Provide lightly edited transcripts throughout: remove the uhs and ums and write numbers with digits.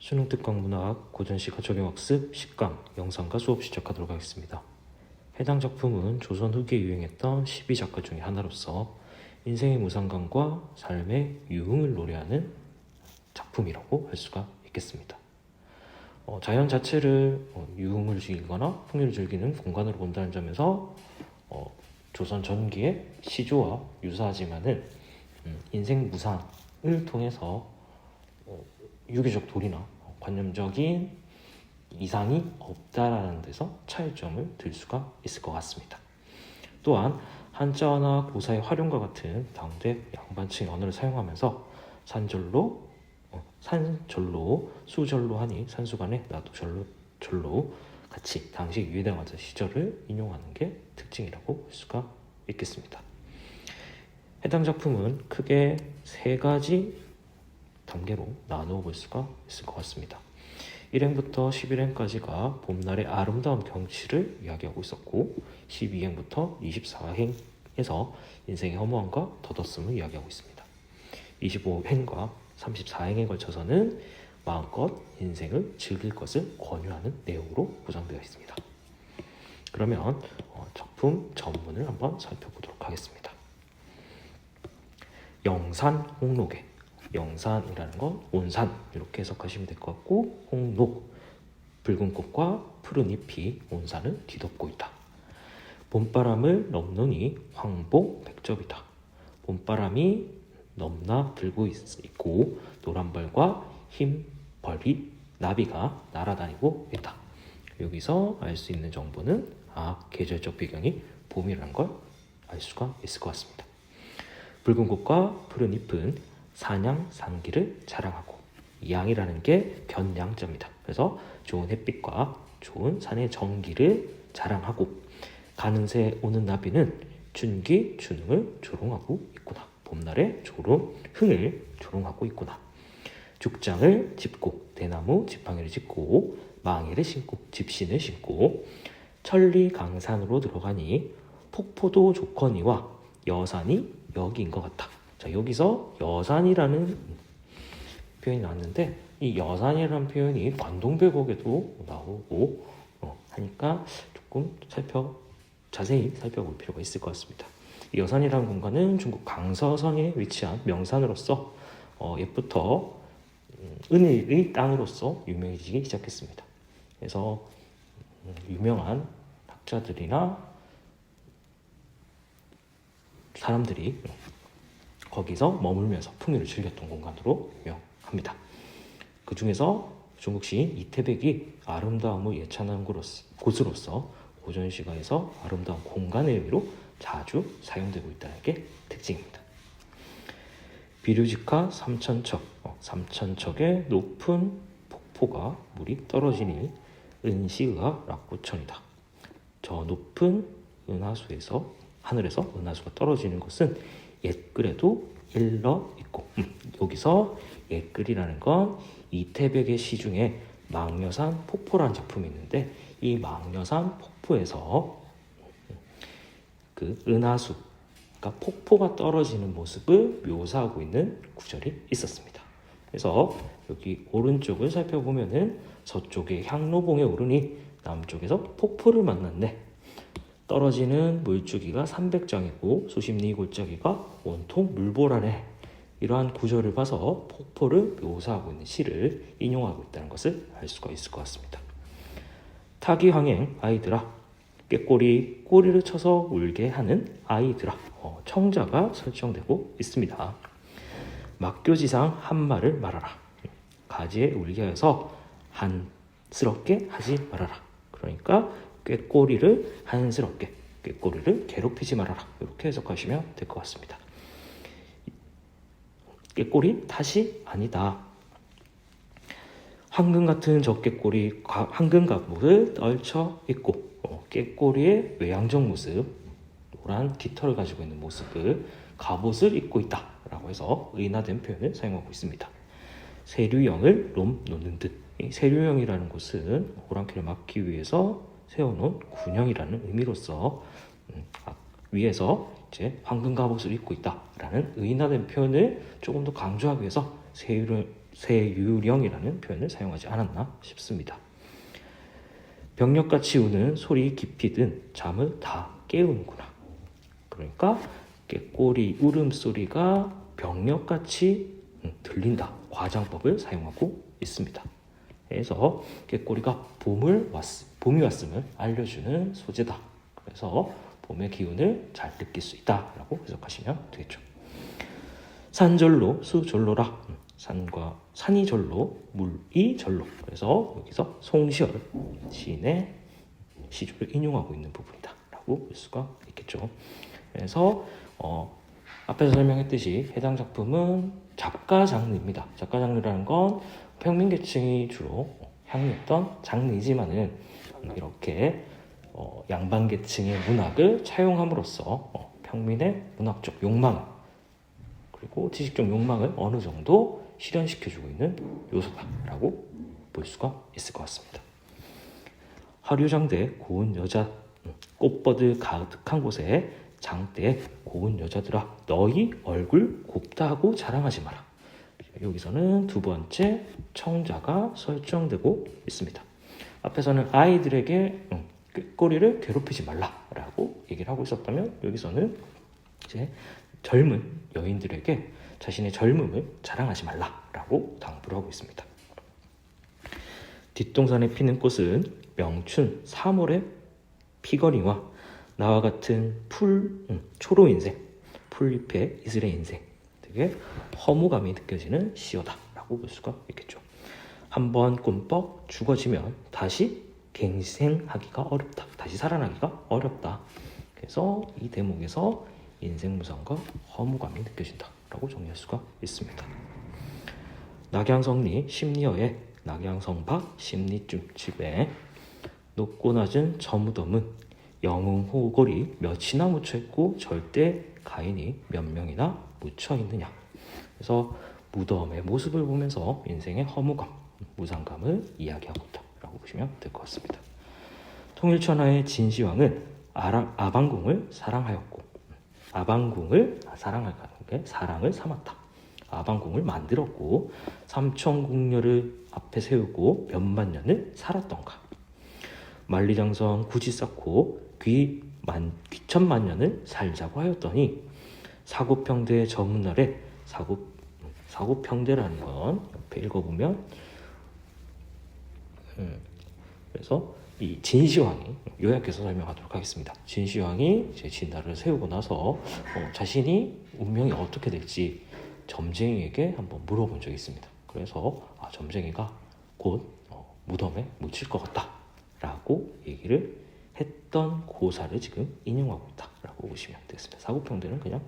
수능 특강문학 고전시가 적용학습 10강 영상과 수업 시작하도록 하겠습니다. 해당 작품은 조선 후기에 유행했던 12작가 중의 하나로서 인생의 무상감과 삶의 유흥을 노래하는 작품이라고 할 수가 있겠습니다. 자연 자체를 유흥을 즐기거나 풍요를 즐기는 공간으로 본다는 점에서 조선 전기의 시조와 유사하지만은 인생 무상을 통해서 유교적 도리나 관념적인 이상이 없다라는 데서 차이점을 들 수가 있을 것 같습니다. 또한 한자어나 고사의 활용과 같은 당대 양반층의 언어를 사용하면서 산절로, 수절로 하니 산수간에 나도 절로 같이 당시 유행하던 시절을 인용하는 게 특징이라고 볼 수가 있겠습니다. 해당 작품은 크게 세 가지 단계로 나누어 볼 수가 있을 것 같습니다. 1행부터 11행까지가 봄날의 아름다운 경치를 이야기하고 있었고 12행부터 24행에서 인생의 허무함과 덧없음을 이야기하고 있습니다. 25행과 34행에 걸쳐서는 마음껏 인생을 즐길 것을 권유하는 내용으로 구성되어 있습니다. 그러면 작품 전문을 한번 살펴보도록 하겠습니다. 영산 홍록에 영산이라는 건 온산 이렇게 해석하시면 될 것 같고 홍록 붉은 꽃과 푸른 잎이 온산을 뒤덮고 있다. 봄바람을 넘노니 황복백접이다. 봄바람이 넘나 불고 있고 노란벌과 흰 벌이 나비가 날아다니고 있다. 여기서 알 수 있는 정보는 계절적 배경이 봄이라는 걸 알 수가 있을 것 같습니다. 붉은 꽃과 푸른 잎은 산양 산기를 자랑하고 양이라는 게 변양자입니다. 그래서 좋은 햇빛과 좋은 산의 정기를 자랑하고 가는 새 오는 나비는 춘기 춘흥을 조롱하고 있구나. 봄날의 조롱 흥을 조롱하고 있구나. 죽장을 짚고 대나무 지팡이를 짚고 망이를 신고 집신을 신고 천리강산으로 들어가니 폭포도 좋거니와 여산이 여기인 것 같다. 자, 여기서 여산이라는 표현이 나왔는데 이 여산이라는 표현이 관동별곡에도 나오고 하니까 조금 자세히 살펴볼 필요가 있을 것 같습니다. 이 여산이라는 공간은 중국 강서성에 위치한 명산으로서 옛부터 은일의 땅으로서 유명해지기 시작했습니다. 그래서 유명한 학자들이나 사람들이 거기서 머물면서 풍요를 즐겼던 공간으로 유명합니다. 그 중에서 중국 시인 이태백이 아름다움을 예찬한 곳으로서 고전시가에서 아름다운 공간의 의미로 자주 사용되고 있다는 게 특징입니다. 비류직하 삼천척의 높은 폭포가 물이 떨어지니 은시의하 락구천이다. 저 높은 하늘에서 은하수가 떨어지는 것은 옛글에도 일러 있고 여기서 옛글이라는 건 이태백의 시 중에 망려산 폭포라는 작품이 있는데 이 망려산 폭포에서 그 은하수 그러니까 폭포가 떨어지는 모습을 묘사하고 있는 구절이 있었습니다. 그래서 여기 오른쪽을 살펴보면은 서쪽에 향로봉에 오르니 남쪽에서 폭포를 만났네. 떨어지는 물주기가 300장이고 수십리 골짜기가 온통 물보라네. 이러한 구절을 봐서 폭포를 묘사하고 있는 시를 인용하고 있다는 것을 알 수가 있을 것 같습니다. 타기황행 아이들아 꼬리를 쳐서 울게 하는 아이들아 청자가 설정되고 있습니다. 막교지상 한 말을 말하라. 가지에 울게 해서 한스럽게 하지 말아라. 그러니까 꾀꼬리를 한스럽게 꾀꼬리를 괴롭히지 말아라. 이렇게 해석하시면 될 것 같습니다. 꾀꼬리 탓이 아니다. 황금 같은 저 꾀꼬리 황금 갑옷을 떨쳐 입고 꾀꼬리의 외향적 모습 노란 깃털을 가지고 있는 모습을 갑옷을 입고 있다라고 해서 의인화된 표현을 사용하고 있습니다. 세류영을 놓는 듯 세류영이라는 곳은 호랑키를 막기 위해서 세워놓은 군형이라는 의미로서 위에서 황금 갑옷을 입고 있다라는 의인화된 표현을 조금 더 강조하기 위해서 새유령이라는 표현을 사용하지 않았나 싶습니다. 병력같이 우는 소리 깊이 든 잠을 다 깨우는구나. 그러니까 꾀꼬리 울음소리가 병력같이 들린다. 과장법을 사용하고 있습니다. 그래서 꾀꼬리가 봄이 왔음을 알려주는 소재다. 그래서 봄의 기운을 잘 느낄 수 있다라고 해석하시면 되겠죠. 산절로 수절로라. 산이 절로 물이 절로. 그래서 여기서 송시열 시인의 시조를 인용하고 있는 부분이다라고 볼 수가 있겠죠. 그래서 앞에서 설명했듯이 해당 작품은 작가 장르입니다. 작가 장르라는 건 평민계층이 주로 향유했던 장르이지만은 이렇게 양반계층의 문학을 차용함으로써 평민의 문학적 욕망 그리고 지식적 욕망을 어느 정도 실현시켜주고 있는 요소다라고 볼 수가 있을 것 같습니다. 화류장대 고운 여자 꽃버들 가득한 곳에 장대에 고운 여자들아 너희 얼굴 곱다 하고 자랑하지 마라. 여기서는 두 번째 청자가 설정되고 있습니다. 앞에서는 아이들에게 꾀꼬리를 괴롭히지 말라라고 얘기를 하고 있었다면 여기서는 이제 젊은 여인들에게 자신의 젊음을 자랑하지 말라라고 당부를 하고 있습니다. 뒷동산에 피는 꽃은 명춘 3월의 피거리와 나와 같은 초로 인생, 풀잎의 이슬의 인생 되게 허무감이 느껴지는 시어다라고 볼 수가 있겠죠. 한번 꿈뻑 죽어지면 다시 갱생하기가 어렵다. 다시 살아나기가 어렵다. 그래서 이 대목에서 인생 무상과 허무감이 느껴진다라고 정리할 수가 있습니다. 낙양성리 심리어의 낙양성박 심리쯤집에 높고 낮은 저 무덤은 영웅호골이 몇이나 묻혀있고 절대 가인이 몇 명이나 묻혀있느냐. 그래서 무덤의 모습을 보면서 인생의 허무감, 무상감을 이야기하고 있다라고 보시면 될 것 같습니다. 통일천하의 진시황은 아방궁을 사랑하였고 아방궁을 사랑하는 게 사랑을 삼았다. 아방궁을 만들었고 삼천궁녀를 앞에 세우고 몇만 년을 살았던가. 만리장성 굳이 쌓고 귀천만 년을 살자고 하였더니 사고평대의 저문날에 사고평대라는 건 옆에 읽어보면 그래서 이 진시황이 요약해서 설명하도록 하겠습니다. 진시황이 이제 진나라를 세우고 나서 자신이 운명이 어떻게 될지 점쟁이에게 한번 물어본 적이 있습니다. 그래서 점쟁이가 곧 무덤에 묻힐 것 같다라고 얘기를 했던 고사를 지금 인용하고 있다라고 보시면 되겠습니다. 사고평대는 그냥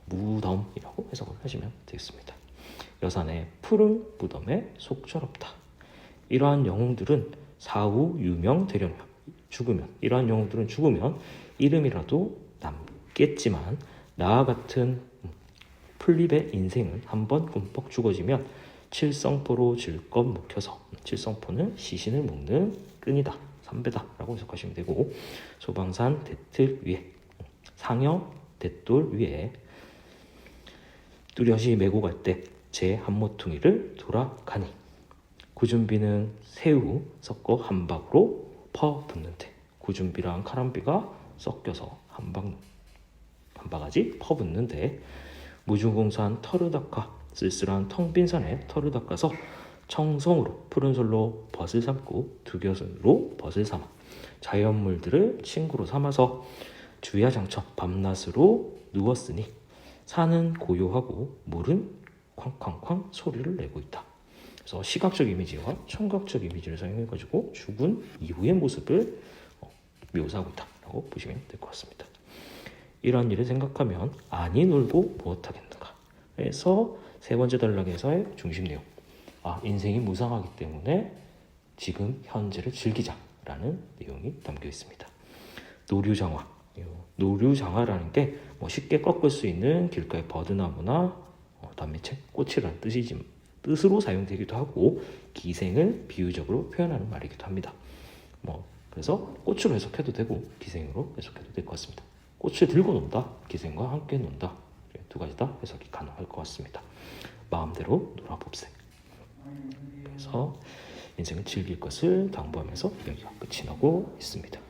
무덤이라고 해석을 하시면 되겠습니다. 여산의 푸른 무덤에 속절없다. 이러한 영웅들은 사후 유명되려면 이러한 영웅들은 죽으면 이름이라도 남겠지만 나와 같은 풀립의 인생은 한번 꿈뻑 죽어지면 칠성포로 질것 묵혀서 칠성포는 시신을 묶는 끈이다. 삼배다라고 해석하시면 되고 소방산 대틀 위에 상여 대돌 위에 뚜렷이 메고 갈 때 제 한 모퉁이를 돌아가니 구준비는 새우 섞어 한 박으로 퍼붓는데 구준비랑 카람비가 섞여서 한 바가지 퍼붓는데 무중공산 털을 닦아 쓸쓸한 텅 빈 산에 털을 닦아서 청성으로 푸른 솔로 벗을 삼고 두겨으로 벗을 삼아 자연물들을 친구로 삼아서 주야장천 밤낮으로 누웠으니 산은 고요하고 물은 쾅쾅쾅 소리를 내고 있다. 그래서 시각적 이미지와 청각적 이미지를 사용해가지고 죽은 이후의 모습을 묘사하고 있다라고 보시면 될 것 같습니다. 이러한 일을 생각하면 아니 놀고 무엇하겠는가. 그래서 세 번째 단락에서의 중심 내용. 인생이 무상하기 때문에 지금 현재를 즐기자라는 내용이 담겨 있습니다. 노류장화. 노류장화라는 게 쉽게 꺾을 수 있는 길가의 버드나무나 단미책, 꽃이라는 뜻으로 사용되기도 하고 기생을 비유적으로 표현하는 말이기도 합니다. 그래서 꽃으로 해석해도 되고 기생으로 해석해도 될 것 같습니다. 꽃을 들고 논다, 기생과 함께 논다. 두 가지 다 해석이 가능할 것 같습니다. 마음대로 놀아봅세. 그래서 인생을 즐길 것을 당부하면서 이야기가 끝이 나고 있습니다.